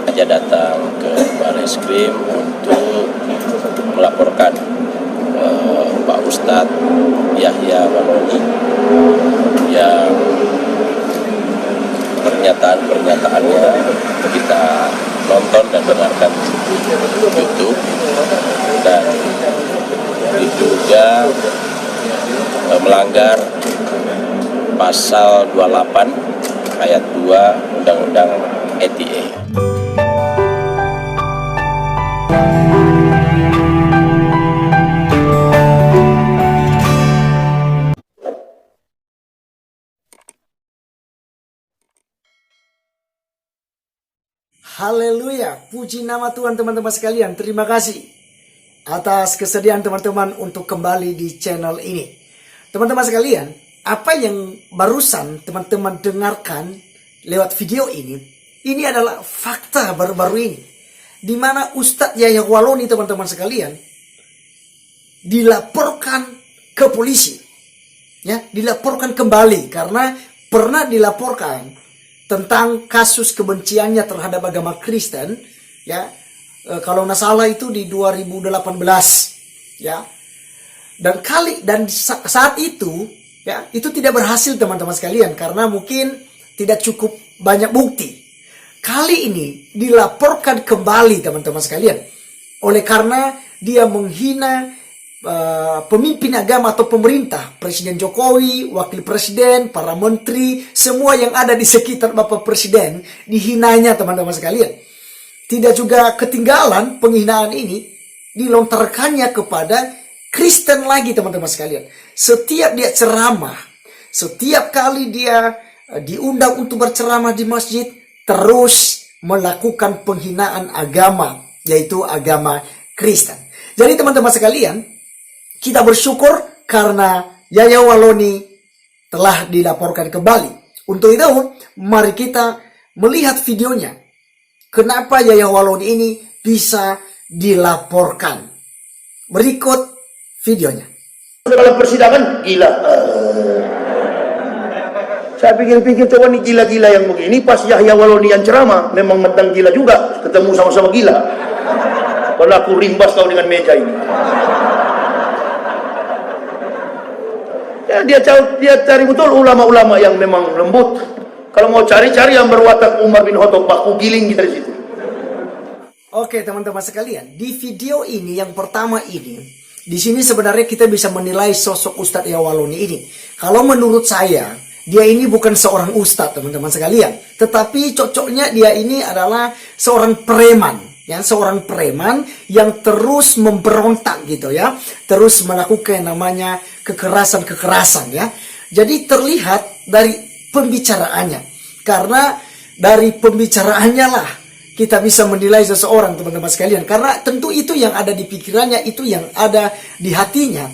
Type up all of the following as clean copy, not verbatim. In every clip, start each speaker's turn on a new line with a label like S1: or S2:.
S1: aja datang ke Barreskrim untuk melaporkan Pak Ustadz Yahya Waloni yang pernyataan-pernyataannya kita nonton dan dengarkan di YouTube, dan diduga melanggar pasal 28 ayat 2 Undang-Undang ETE.
S2: Haleluya, puji nama Tuhan teman-teman sekalian. Terima kasih atas kesediaan teman-teman untuk kembali di channel ini. Teman-teman sekalian, apa yang barusan teman-teman dengarkan lewat video ini adalah fakta baru-baru ini. Di mana Ustadz Yahya Waloni teman-teman sekalian dilaporkan ke polisi. Ya, dilaporkan kembali karena pernah dilaporkan tentang kasus kebenciannya terhadap agama Kristen, ya, kalau nggak salah itu di 2018, ya, dan saat itu, ya, itu tidak berhasil teman-teman sekalian karena mungkin tidak cukup banyak bukti. Kali ini dilaporkan kembali teman-teman sekalian, oleh karena dia menghina pemimpin agama atau pemerintah, Presiden Jokowi, Wakil Presiden, para menteri, semua yang ada di sekitar Bapak Presiden dihinanya teman-teman sekalian. Tidak juga ketinggalan penghinaan ini dilontarkannya kepada Kristen lagi teman-teman sekalian. Setiap dia ceramah, setiap kali dia diundang untuk berceramah di masjid, terus melakukan penghinaan agama, yaitu agama Kristen. Jadi teman-teman sekalian, kita bersyukur karena Yahya Waloni telah dilaporkan kembali. Untuk itu, mari kita melihat videonya. Kenapa Yahya Waloni ini bisa dilaporkan? Berikut videonya.
S3: Dalam persidangan, gila. Saya pikir-pikir coba nih gila-gila yang begini, pas Yahya Waloni yang ceramah, memang mentang gila juga, ketemu sama-sama gila. Kalau aku rimbas kau dengan meja ini. Ya, dia cari betul ulama-ulama yang memang lembut. Kalau mau cari-cari yang berwatak Umar bin Khattab, aku giling kita di situ.
S2: Oke teman-teman sekalian, di video ini yang pertama ini, di sini sebenarnya kita bisa menilai sosok Ustadz Yahya Waloni ini. Kalau menurut saya, dia ini bukan seorang ustadz teman-teman sekalian, tetapi cocoknya dia ini adalah seorang preman. Ya, seorang preman yang terus memberontak gitu ya, terus melakukan namanya kekerasan ya. Jadi terlihat dari pembicaraannya, karena dari pembicaraannya lah kita bisa menilai seseorang teman-teman sekalian, karena tentu itu yang ada di pikirannya, itu yang ada di hatinya,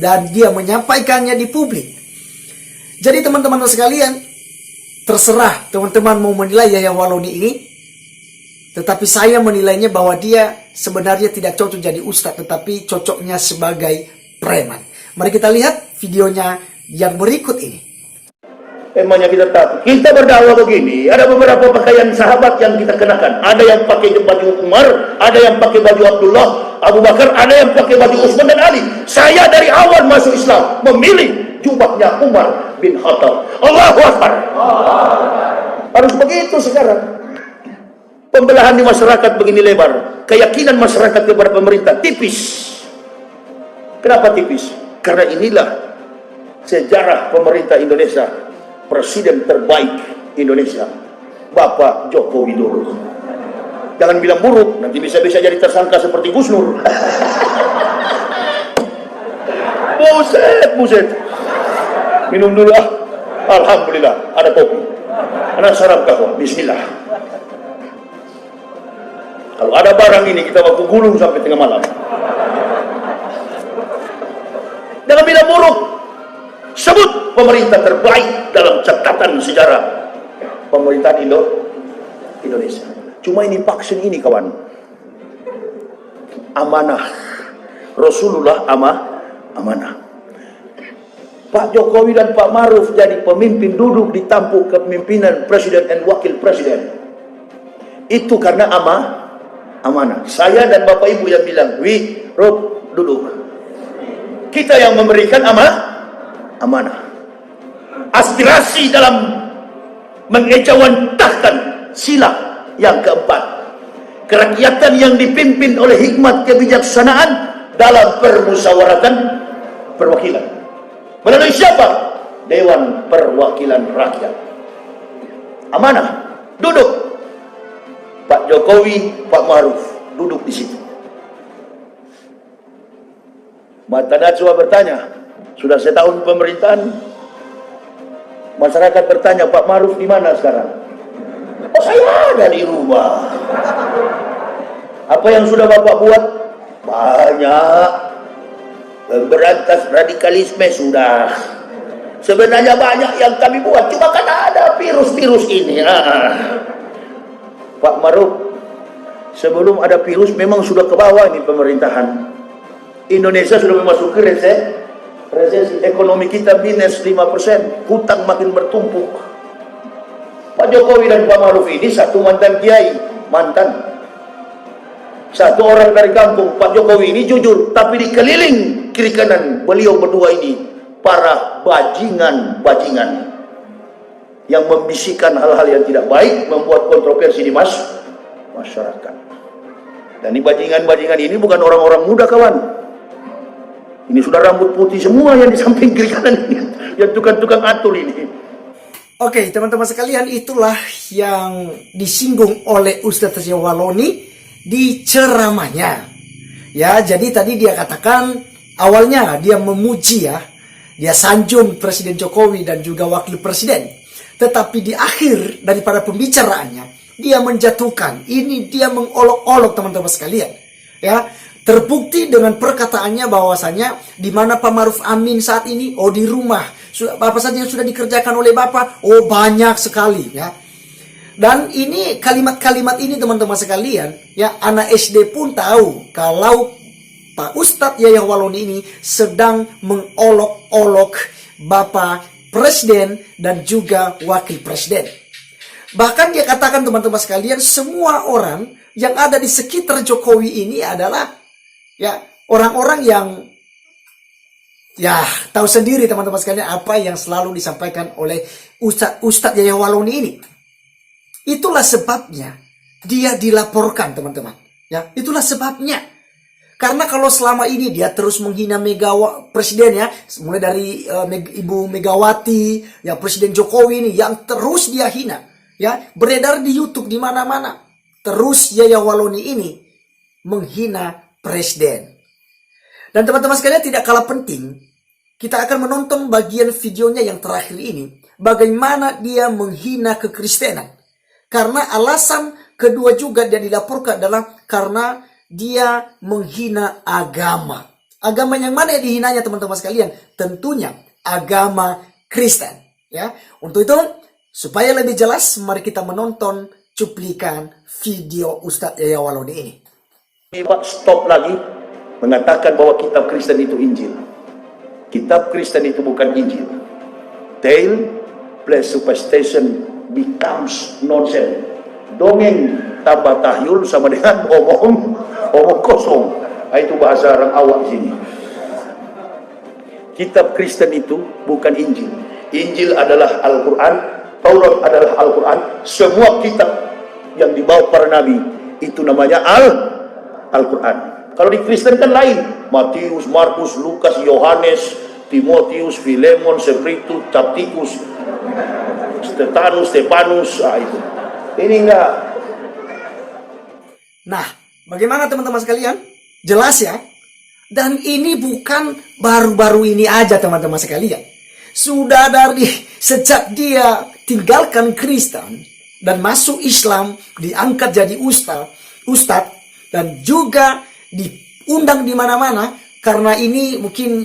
S2: dan dia menyampaikannya di publik. Jadi teman-teman sekalian, terserah teman-teman mau menilai Yahya Waloni ini. Tetapi saya menilainya bahwa dia sebenarnya tidak cocok jadi ustadz, tetapi cocoknya sebagai preman. Mari kita lihat videonya yang berikut ini.
S3: Emangnya kita takut. Kita berdakwah begini, ada beberapa pakaian sahabat yang kita kenakan. Ada yang pakai baju Umar, ada yang pakai baju Abdullah, Abu Bakar, ada yang pakai baju Utsman dan Ali. Saya dari awal masuk Islam memilih jubahnya Umar bin Khattab. Allahu Akbar. Harus begitu sekarang. Pembelahan di masyarakat begini lebar, keyakinan masyarakat kepada pemerintah tipis. Kenapa tipis? Karena inilah sejarah pemerintah Indonesia, presiden terbaik Indonesia, Bapak Joko Widodo. Jangan bilang buruk, nanti bisa-bisa jadi tersangka seperti Gus Nur. Buset. Minum dulu ah. Alhamdulillah, ada kopi. Anak sarap kahwa, bismillah. Kalau ada barang ini kita waktu gulung sampai tengah malam. Jangan bilang buruk. Sebut pemerintah terbaik dalam catatan sejarah pemerintahan Indonesia. Cuma ini vaksin ini kawan, amanah Rasulullah, amanah. Pak Jokowi dan Pak Maruf jadi pemimpin, duduk di tampuk kepemimpinan presiden dan wakil presiden. Itu karena amanah. Saya dan Bapak Ibu yang bilang, Rob, duduk. Kita yang memberikan amanah. Aspirasi dalam mengejawantahkan sila yang keempat. Kerakyatan yang dipimpin oleh hikmat kebijaksanaan dalam permusyawaratan perwakilan. Melalui siapa? Dewan Perwakilan Rakyat. Amanah. Duduk. Pak Jokowi, Pak Maruf duduk di situ. Mata Najwa bertanya, sudah setahun pemerintahan, masyarakat bertanya, Pak Maruf di mana sekarang? Oh, saya ada di rumah. Apa yang sudah Bapak buat? Banyak. Berantas radikalisme sudah. Sebenarnya banyak yang kami buat, cuma kan ada virus-virus ini. Pak Maruf, sebelum ada virus memang sudah ke bawah ini pemerintahan. Indonesia sudah memasuki resesi, ekonomi kita minus 5%, hutang makin bertumpuk. Pak Jokowi dan Pak Maruf ini satu mantan kiai, satu orang dari kampung. Pak Jokowi ini jujur, tapi dikeliling kiri kanan beliau berdua ini para bajingan yang membisikkan hal-hal yang tidak baik, membuat kontroversi di masyarakat. Dan ini bajingan ini bukan orang-orang muda, kawan. Ini sudah rambut putih semua yang di samping kiri kanan ini, yang tukang-tukang atur ini.
S2: Oke, teman-teman sekalian, itulah yang disinggung oleh Ustadz Yahya Waloni di ceramahnya. Ya, jadi tadi dia katakan awalnya dia memuji ya, dia sanjung Presiden Jokowi dan juga Wakil Presiden. Tetapi di akhir daripada pembicaraannya, dia menjatuhkan. Ini dia mengolok-olok teman-teman sekalian. Ya, terbukti dengan perkataannya bahwasanya di mana Pak Maruf Amin saat ini, di rumah. Apa saja yang sudah dikerjakan oleh Bapak? Banyak sekali ya. Dan ini kalimat-kalimat ini teman-teman sekalian, ya, anak SD pun tahu kalau Pak Ustadz Yahya Waloni ini sedang mengolok-olok Bapak Presiden dan juga Wakil Presiden. Bahkan dia katakan teman-teman sekalian, semua orang yang ada di sekitar Jokowi ini adalah ya orang-orang yang ya tahu sendiri teman-teman sekalian apa yang selalu disampaikan oleh Ustadz Yahya Waloni ini. Itulah sebabnya dia dilaporkan teman-teman. Ya, itulah sebabnya. Karena kalau selama ini dia terus menghina Presiden ya, mulai dari Ibu Megawati, ya Presiden Jokowi ini yang terus dia hina, ya beredar di YouTube di mana-mana. Terus Yahya Waloni ini menghina Presiden. Dan teman-teman sekalian, tidak kalah penting, kita akan menonton bagian videonya yang terakhir ini, bagaimana dia menghina kekristenan. Karena alasan kedua juga dia dilaporkan adalah karena dia menghina agama. Agama yang mana yang dihinanya teman-teman sekalian? Tentunya agama Kristen. Ya, untuk itu supaya lebih jelas, mari kita menonton cuplikan video Ustadz Yahya Waloni ini.
S3: Pak stop lagi mengatakan bahwa kitab Kristen itu Injil. Kitab Kristen itu bukan Injil. Tale plus superstition becomes nonsense. Dongeng tambah tahyul sama dengan omong kosong. Itu bahasa orang awak sini. Kitab Kristen itu bukan Injil. Injil adalah Al-Quran, Taurat adalah Al-Quran. Semua kitab yang dibawa para nabi itu namanya Al-Quran. Kalau di Kristen kan lain. Matius, Markus, Lukas, Yohanes, Timotius, Filemon, Spiritus, Capticus, Stefanus, itu. Ini enggak.
S2: Nah, bagaimana teman-teman sekalian? Jelas ya? Dan ini bukan baru-baru ini aja teman-teman sekalian. Sudah dari sejak dia tinggalkan Kristen dan masuk Islam, diangkat jadi ustadz dan juga diundang di mana-mana, karena ini mungkin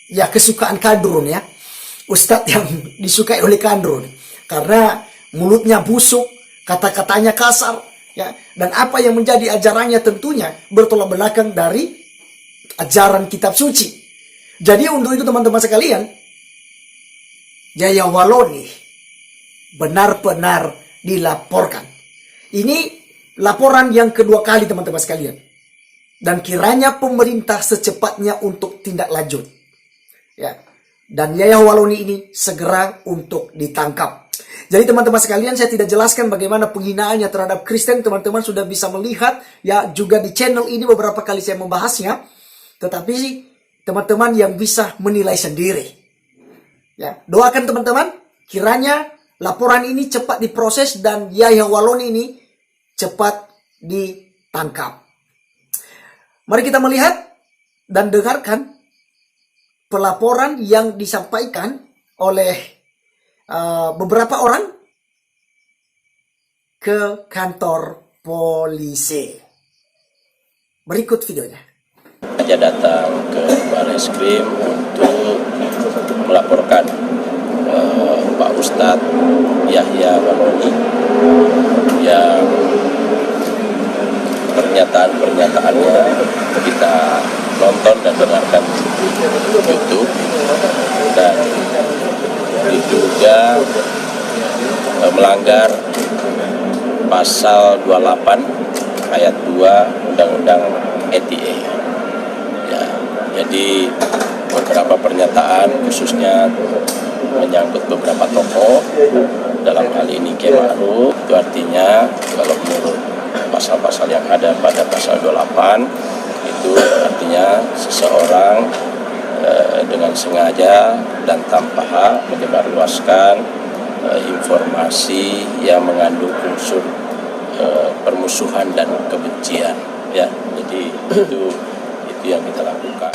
S2: ya kesukaan kadrun ya. Ustadz yang disukai oleh kadrun karena mulutnya busuk, kata-katanya kasar ya, dan apa yang menjadi ajarannya tentunya bertolak belakang dari ajaran kitab suci. Jadi untuk itu teman-teman sekalian, Yahya Waloni benar-benar dilaporkan. Ini laporan yang kedua kali teman-teman sekalian. Dan kiranya pemerintah secepatnya untuk tindak lanjut. Ya. Dan Yahya Waloni ini segera untuk ditangkap. Jadi teman-teman sekalian, saya tidak jelaskan bagaimana penghinaannya terhadap Kristen. Teman-teman sudah bisa melihat ya juga di channel ini beberapa kali saya membahasnya. Tetapi teman-teman yang bisa menilai sendiri. Ya, doakan teman-teman kiranya laporan ini cepat diproses dan Yahya Waloni ini cepat ditangkap. Mari kita melihat dan dengarkan pelaporan yang disampaikan oleh beberapa orang ke kantor polisi. Berikut videonya.
S1: Saya datang ke Barreskrim untuk melaporkan Pak Ustadz Yahya Waloni yang pernyataan-pernyataannya kita nonton dan dengarkan di YouTube dan diduga melanggar pasal 28 ayat 2 Undang-Undang ETE. Ya, jadi beberapa pernyataan khususnya menyangkut beberapa tokoh, dalam hal ini Kiai Ma'ruf, itu artinya kalau menurut pasal-pasal yang ada pada pasal 28 itu artinya seseorang dengan sengaja dan tanpa hak menyebarluaskan informasi yang mengandung unsur permusuhan dan kebencian, ya. Jadi itu yang kita lakukan.